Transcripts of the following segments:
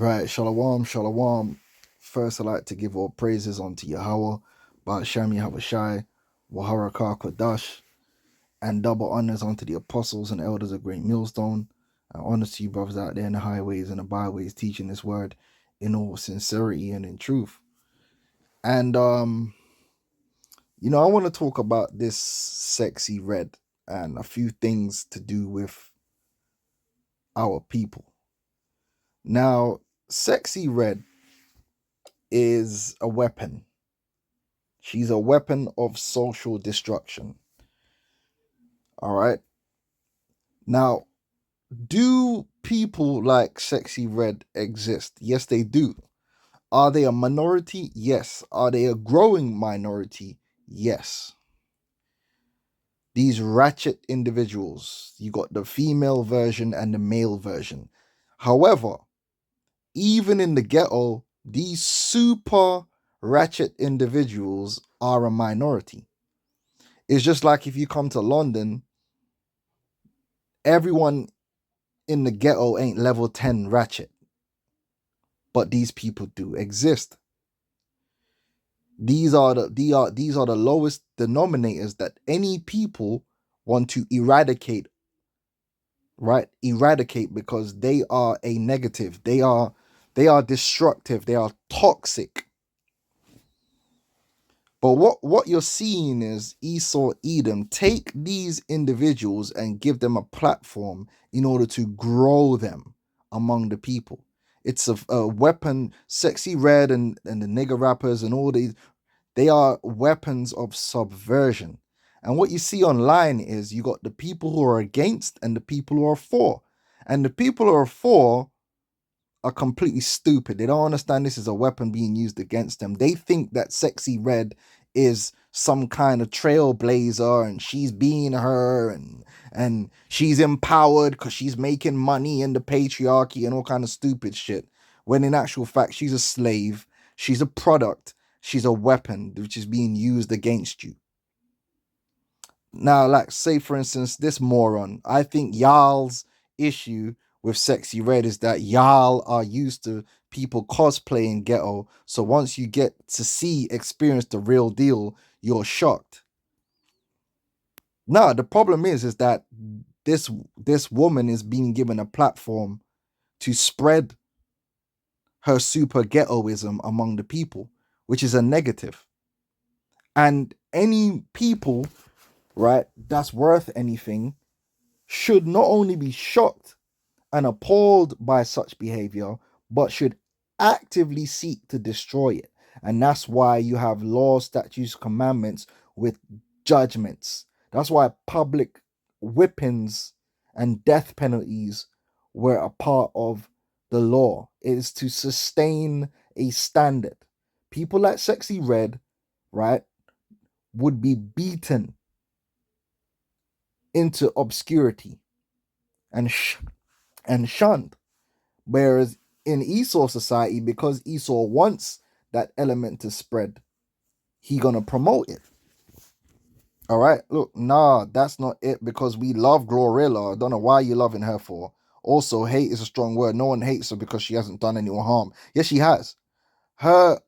Right, Shalom, Shalom. First, I'd like to give all praises unto Yahweh, Ba'asham Yahushai, Waharakah Kodash, and double honors unto the apostles and elders of Great Millstone. And honors to you, brothers out there in the highways and the byways, teaching this word in all sincerity and in truth. And I want to talk about this sexy red and a few things to do with our people. Now, sexy red is a weapon. She's a weapon of social destruction. All right. Now, do people like Sexy Red exist? Yes, they do. Are they a minority? Yes. Are they a growing minority? Yes. These ratchet individuals, you got the female version and the male version. However, even in the ghetto, these super ratchet individuals are a minority. It's just like if you come to London, everyone in the ghetto ain't level 10 ratchet, but these people do exist. These are the lowest denominators that any people want to eradicate, right? Eradicate, because they are a negative. They are destructive. They are toxic. But what you're seeing is Esau Edom take these individuals and give them a platform in order to grow them among the people. It's a weapon. Sexy Red and the nigger rappers and all these, they are weapons of subversion. And what you see online is you got the people who are against and the people who are for. And the people who are for are completely stupid. They don't understand this is a weapon being used against them. They think that Sexy Red is some kind of trailblazer and she's being her and she's empowered because she's making money in the patriarchy and all kind of stupid shit. When in actual fact, she's a slave, she's a product, she's a weapon which is being used against you. Now, like, say for instance, this moron, I think y'all's issue with Sexy Red is that y'all are used to people cosplaying ghetto. So once you get to experience the real deal, you're shocked. Now, the problem is that this woman is being given a platform to spread her super ghettoism among the people, which is a negative. And any people, right, that's worth anything should not only be shocked and appalled by such behavior, but should actively seek to destroy it. And that's why you have laws, statutes, commandments with judgments. That's why public whippings and death penalties were a part of the law. It is to sustain a standard. People like Sexy Red, right, would be beaten into obscurity and shunned. Whereas in Esau society, because Esau wants that element to spread, he gonna promote it. All right, look, nah, that's not it, because we love Glorilla. I don't know why you're loving her for. Also, hate is a strong word. No one hates her because she hasn't done anyone harm. Yes, she has. Her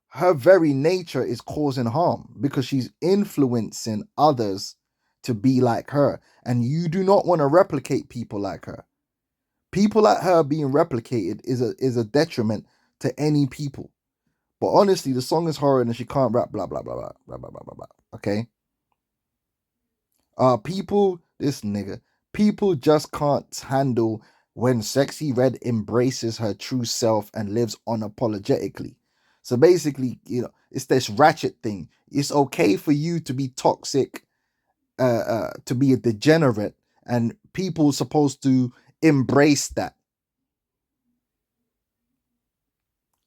her very nature is causing harm because she's influencing others to be like her. And you do not want to replicate people like her. People like her being replicated is a detriment to any people. But honestly, the song is horrid and she can't rap. Blah blah blah blah blah blah blah blah. Blah. Okay. People, this nigga, people just can't handle when Sexy Red embraces her true self and lives unapologetically. So basically, it's this ratchet thing. It's okay for you to be toxic, to be a degenerate, and people supposed to embrace that.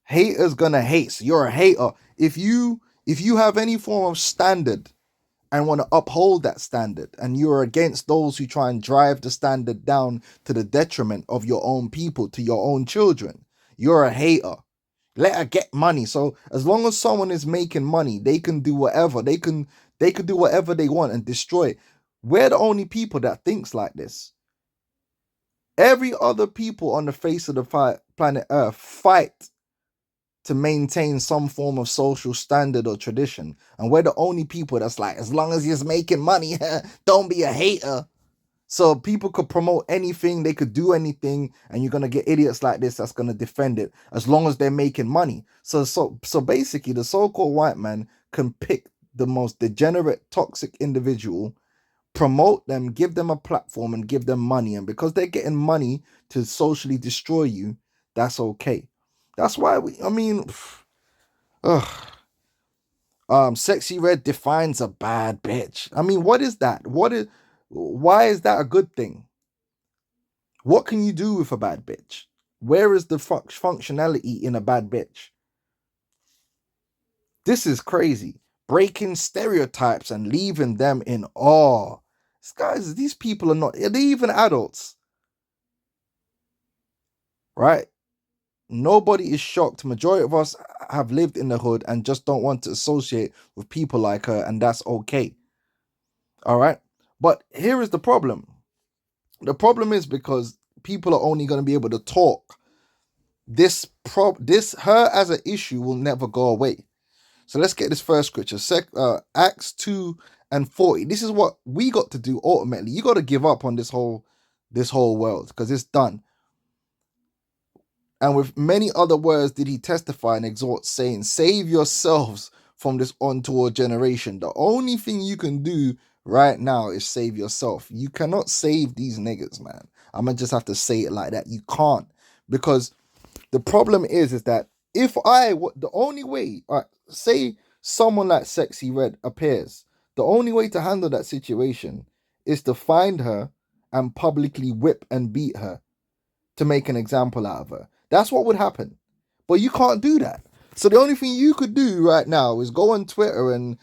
Haters gonna hate. So you're a hater. If you have any form of standard and want to uphold that standard, and you're against those who try and drive the standard down to the detriment of your own people, to your own children, you're a hater. Let her get money. So as long as someone is making money, they can do whatever. They could do whatever they want and destroy it. We're the only people that thinks like this. Every other people on the face of the planet Earth fight to maintain some form of social standard or tradition. And we're the only people that's like, as long as you're making money, don't be a hater. So people could promote anything, they could do anything, and you're gonna get idiots like this that's gonna defend it as long as they're making money. So basically, the so-called white man can pick the most degenerate, toxic individual, promote them, give them a platform, and give them money. And because they're getting money to socially destroy you, that's okay. That's why ugh. Sexy Red defines a bad bitch. I mean, what is that? Why is that a good thing? What can you do with a bad bitch? Where is the functionality in a bad bitch? This is crazy. Breaking stereotypes and leaving them in awe. These people are not, they're even adults. Right? Nobody is shocked. Majority of us have lived in the hood and just don't want to associate with people like her, and that's okay. All right? But here is the problem. The problem is because people are only going to be able to talk. This her as an issue will never go away. So let's get this first scripture. Acts 2:40. This is what we got to do ultimately. You got to give up on this whole world because it's done. And with many other words did he testify and exhort, saying, save yourselves from this untoward generation. The only thing you can do right now is save yourself. You cannot save these niggas, man. I'm gonna just have to say it like that. You can't. Because the problem is that if the only way, say someone like Sexy Red appears, the only way to handle that situation is to find her and publicly whip and beat her to make an example out of her. That's what would happen. But you can't do that. So the only thing you could do right now is go on Twitter and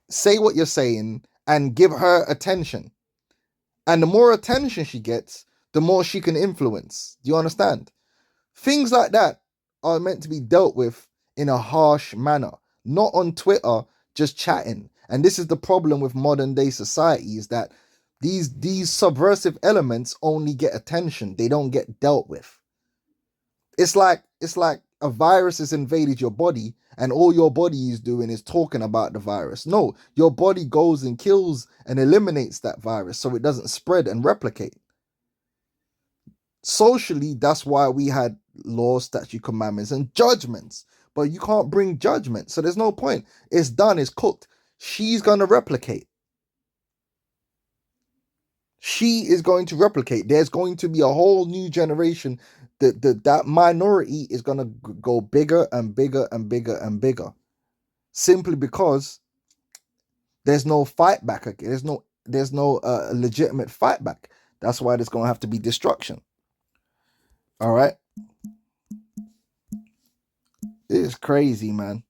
say what you're saying and give her attention. And the more attention she gets, the more she can influence. Do you understand? Things like that are meant to be dealt with in a harsh manner, not on Twitter just chatting. And this is the problem with modern day society, is that these subversive elements only get attention. They don't get dealt with. It's like a virus has invaded your body and all your body is doing is talking about the virus. No, your body goes and kills and eliminates that virus so it doesn't spread and replicate. Socially, that's why we had laws, statute, commandments, and judgments. But you can't bring judgment, so there's no point. It's done, it's cooked. She's going to replicate. She is going to replicate. There's going to be a whole new generation. That minority is going to go bigger and bigger and bigger and bigger. Simply because there's no fight back. There's no legitimate fight back. That's why there's going to have to be destruction. All right. It's crazy, man.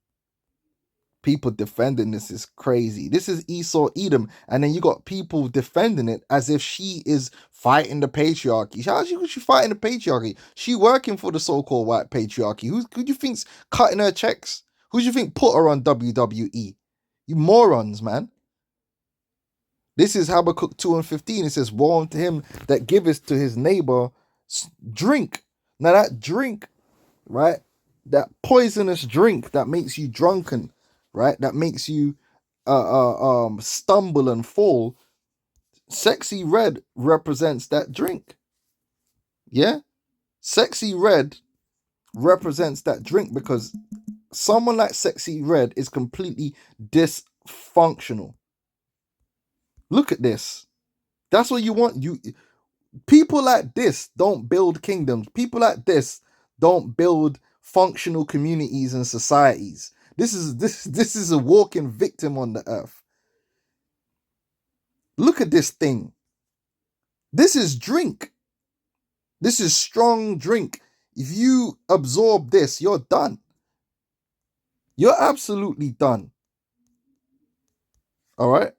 People defending this is crazy. This is Esau Edom, and then you got people defending it as if she is fighting the patriarchy. How is she fighting the patriarchy? She working for the so-called white patriarchy. Who do you think's cutting her checks? Who do you think put her on WWE? You morons, man. This is Habakkuk 2:15. It says, woe unto him that giveth to his neighbor drink. Now that drink, right? That poisonous drink that makes you drunken, right? That makes you stumble and fall. Sexy Red represents that drink. Yeah? Sexy Red represents that drink because someone like Sexy Red is completely dysfunctional. Look at this. That's what you want. People like this don't build kingdoms. People like this don't build functional communities and societies. This is a walking victim on the earth. Look at this thing. This is drink. This is strong drink. If you absorb this, you're done. You're absolutely done. All right?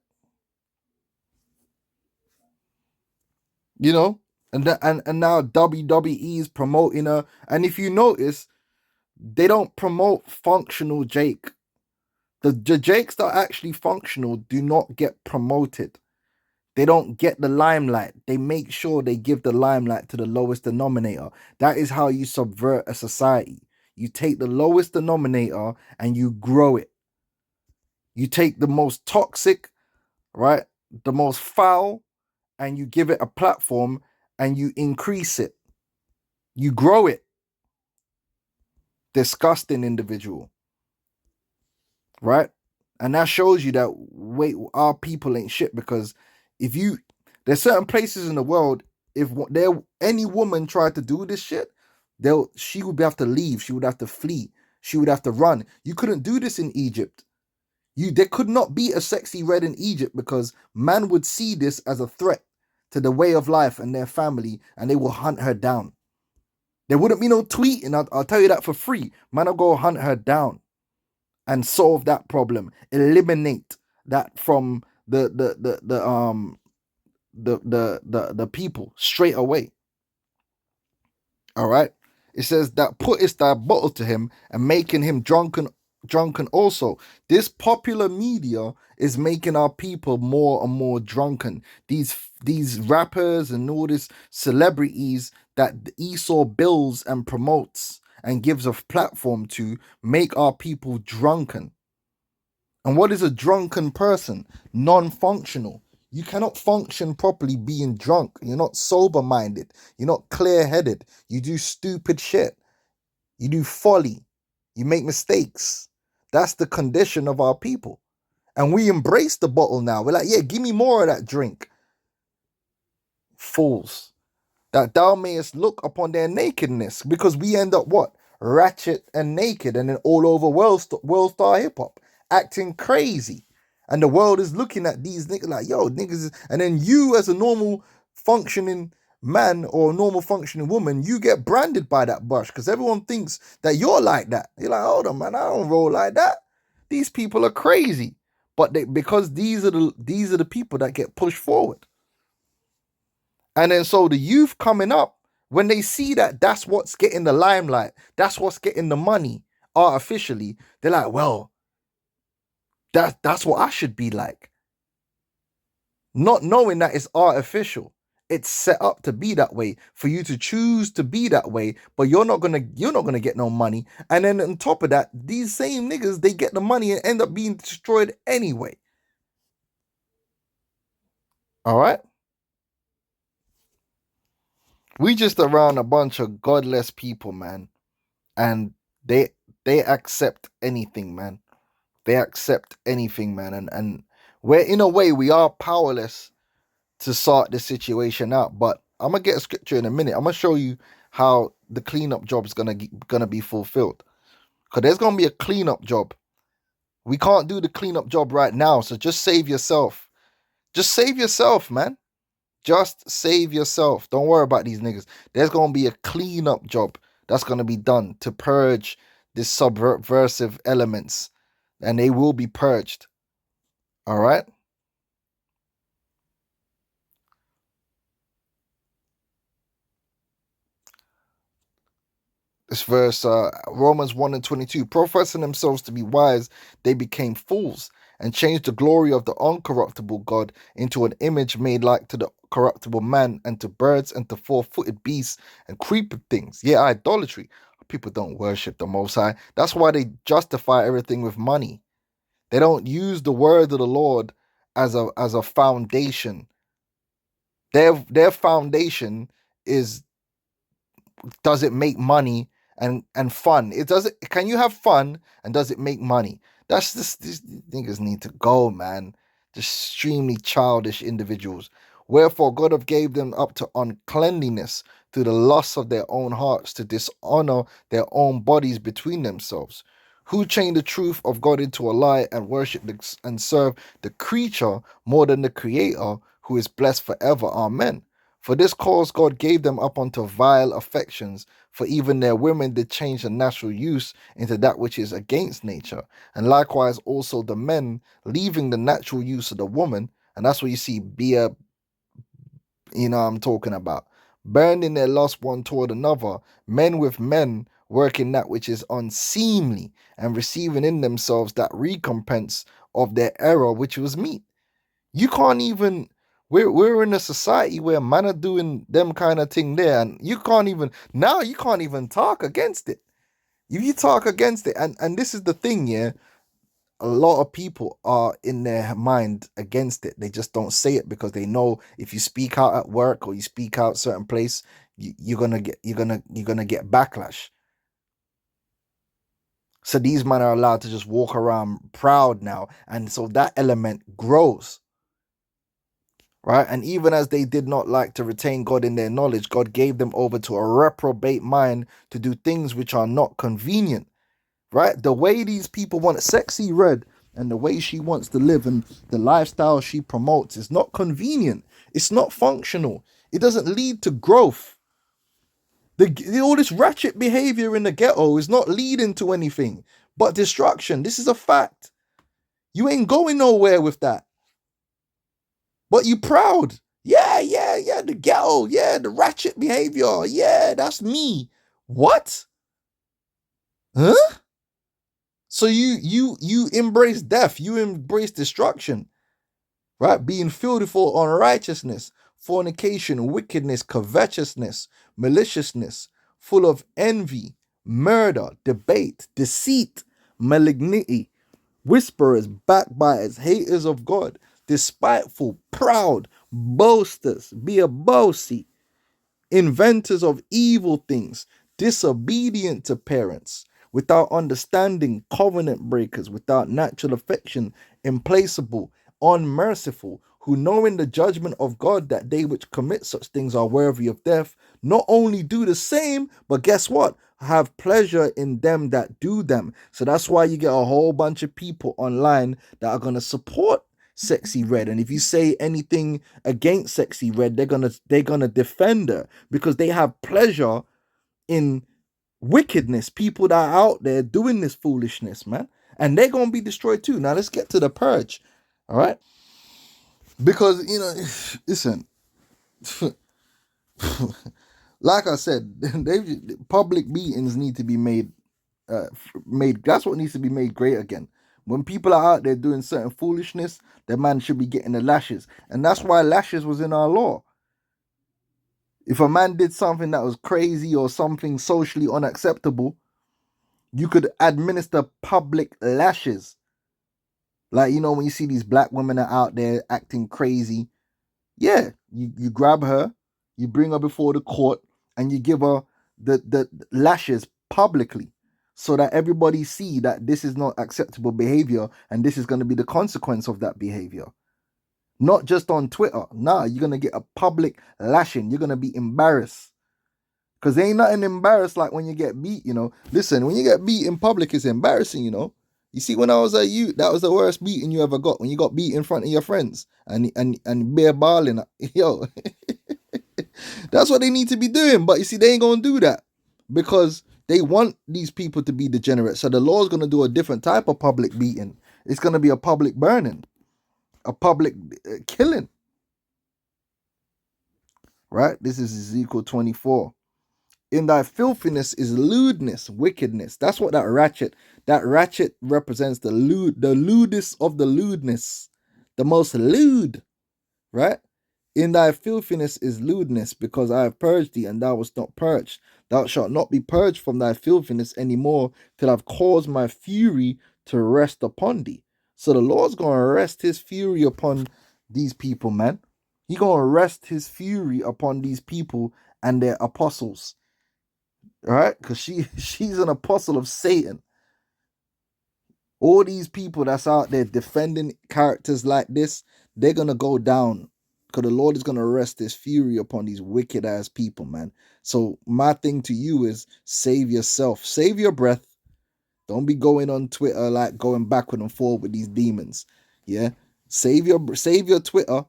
You know, and now WWE is promoting her. And if you notice, they don't promote functional Jake. The Jakes that are actually functional do not get promoted. They don't get the limelight. They make sure they give the limelight to the lowest denominator. That is how you subvert a society. You take the lowest denominator and you grow it. You take the most toxic, right? The most foul, and you give it a platform and you increase it. You grow it. Disgusting individual, right? And that shows you that, wait, our people ain't shit, because if you, there's certain places in the world, if there any woman tried to do this shit, she would have to leave. She would have to flee. She would have to run. You couldn't do this in Egypt. There could not be a sexy red in Egypt, because man would see this as a threat to the way of life and their family, and they will hunt her down. There wouldn't be no tweeting. I'll tell you that for free. Man will go hunt her down and solve that problem. Eliminate that from the people straight away. All right. It says that puttest thy bottle to him and making him drunken also. This popular media is making our people more and more drunken. These rappers and all these celebrities that Esau builds and promotes and gives a platform to make our people drunken. And what is a drunken person? Non-functional. You cannot function properly being drunk. You're not sober-minded. You're not clear-headed. You do stupid shit. You do folly. You make mistakes. That's the condition of our people. And we embrace the bottle now. We're like, yeah, give me more of that drink. Fools. That thou mayest look upon their nakedness. Because we end up what? Ratchet and naked. And then all over world star hip-hop. Acting crazy. And the world is looking at these niggas like, yo, niggas. And then you, as a normal functioning man or normal functioning woman, you get branded by that brush, because everyone thinks that you're like that. You're like, hold on, man, I don't roll like that. These people are crazy. But because these are the people that get pushed forward. And then so the youth coming up, when they see that that's what's getting the limelight, that's what's getting the money artificially, they're like, well, that's what I should be like. Not knowing that it's artificial. It's set up to be that way for you to choose to be that way, but you're not gonna get no money. And then on top of that, these same niggas, they get the money and end up being destroyed anyway. All right. We just around a bunch of godless people, man, and they accept anything, man. They accept anything, man, and we're, in a way, we are powerless to sort the situation out. But I'm gonna get a scripture in a minute. I'm gonna show you how the cleanup job is gonna be fulfilled. Because there's gonna be a cleanup job. We can't do the cleanup job right now, so just save yourself. Just save yourself, man. Just save yourself. Don't worry about these niggas. There's gonna be a cleanup job that's gonna be done to purge these subversive elements, and they will be purged. All right. This verse, Romans 1 and 22, professing themselves to be wise, they became fools and changed the glory of the uncorruptible God into an image made like to the corruptible man and to birds and to four-footed beasts and creeping things. Yeah, idolatry. People don't worship the Most High. That's why they justify everything with money. They don't use the word of the Lord as a foundation. Their foundation is, does it make money and fun? It does it. Can you have fun and does it make money? That's this. These niggas need to go, man. Just extremely childish individuals. Wherefore God have gave them up to uncleanliness through the lusts of their own hearts, to dishonor their own bodies between themselves, who change the truth of God into a lie and worship and serve the creature more than the Creator, who is blessed forever. Amen. For this cause God gave them up unto vile affections, for even their women did change the natural use into that which is against nature. And likewise also the men, leaving the natural use of the woman, and that's what you see beer, I'm talking about, burned in their lust one toward another, men with men working that which is unseemly, and receiving in themselves that recompense of their error which was meet. You can't even We're in a society where man are doing them kind of thing there, and you can't even talk against it. If you talk against it, and this is the thing, yeah, a lot of people are in their mind against it. They just don't say it because they know if you speak out at work or you speak out certain place, you're gonna get backlash. So these men are allowed to just walk around proud now, and so that element grows, right? And even as they did not like to retain God in their knowledge, God gave them over to a reprobate mind to do things which are not convenient, right? The way these people want Sexy Red and the way she wants to live and the lifestyle she promotes is not convenient. It's not functional. It doesn't lead to growth. All this ratchet behavior in the ghetto is not leading to anything but destruction. This is a fact. You ain't going nowhere with that. But you proud. Yeah, yeah, yeah, the ghetto. Yeah, the ratchet behavior. Yeah, that's me. What? Huh? So you embrace death, you embrace destruction, right? Being filled with unrighteousness, fornication, wickedness, covetousness, maliciousness, full of envy, murder, debate, deceit, malignity, whisperers, backbiters, haters of God, despiteful, proud, boasters, be a bossy, inventors of evil things, disobedient to parents, without understanding, covenant breakers, without natural affection, implacable, unmerciful, who knowing the judgment of God that they which commit such things are worthy of death, not only do the same, but guess what? Have pleasure in them that do them. So that's why you get a whole bunch of people online that are going to support Sexy Red, and if you say anything against Sexy Red, they're gonna defend her because they have pleasure in wickedness. People that are out there doing this foolishness, man, and they're gonna be destroyed too. Now let's get to the purge, all right? Because listen, like I said, public meetings need to be made. That's what needs to be made great again. When people are out there doing certain foolishness, the man should be getting the lashes, and that's why lashes was in our law. If a man did something that was crazy or something socially unacceptable, you could administer public lashes. Like, when you see these black women are out there acting crazy, yeah, you grab her, you bring her before the court, and you give her the lashes publicly so that everybody see that this is not acceptable behavior and this is going to be the consequence of that behavior. Not just on Twitter. Nah, you're going to get a public lashing. You're going to be embarrassed. Because there ain't nothing embarrassed like when you get beat. Listen, when you get beat in public, it's embarrassing. You see, when I was a youth, that was the worst beating you ever got. When you got beat in front of your friends and bare balling. Yo, that's what they need to be doing. But you see, they ain't going to do that because they want these people to be degenerate. So the law's going to do a different type of public beating. It's going to be a public burning, a public killing. Right? This is Ezekiel 24. In thy filthiness is lewdness, wickedness. That's what that ratchet represents, the lewdest of the lewdness, the most lewd, right? In thy filthiness is lewdness, because I have purged thee, and thou wast not purged. Thou shalt not be purged from thy filthiness any more, till I've caused my fury to rest upon thee. So the Lord's going to rest his fury upon these people, man. He's going to rest his fury upon these people and their apostles. Right? Because she's an apostle of Satan. All these people that's out there defending characters like this, they're gonna go down. Because the Lord is gonna rest his fury upon these wicked ass people, man. So my thing to you is save yourself. Save your breath. Don't be going on Twitter like going backward and forward with these demons. Yeah. Save your Twitter.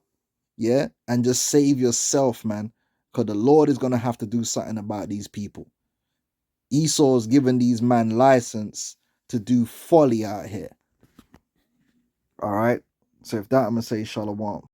Yeah. And just save yourself, man. Because the Lord is gonna have to do something about these people. Esau's given these men license to do folly out here. All right. So if that, I'm gonna say shalom.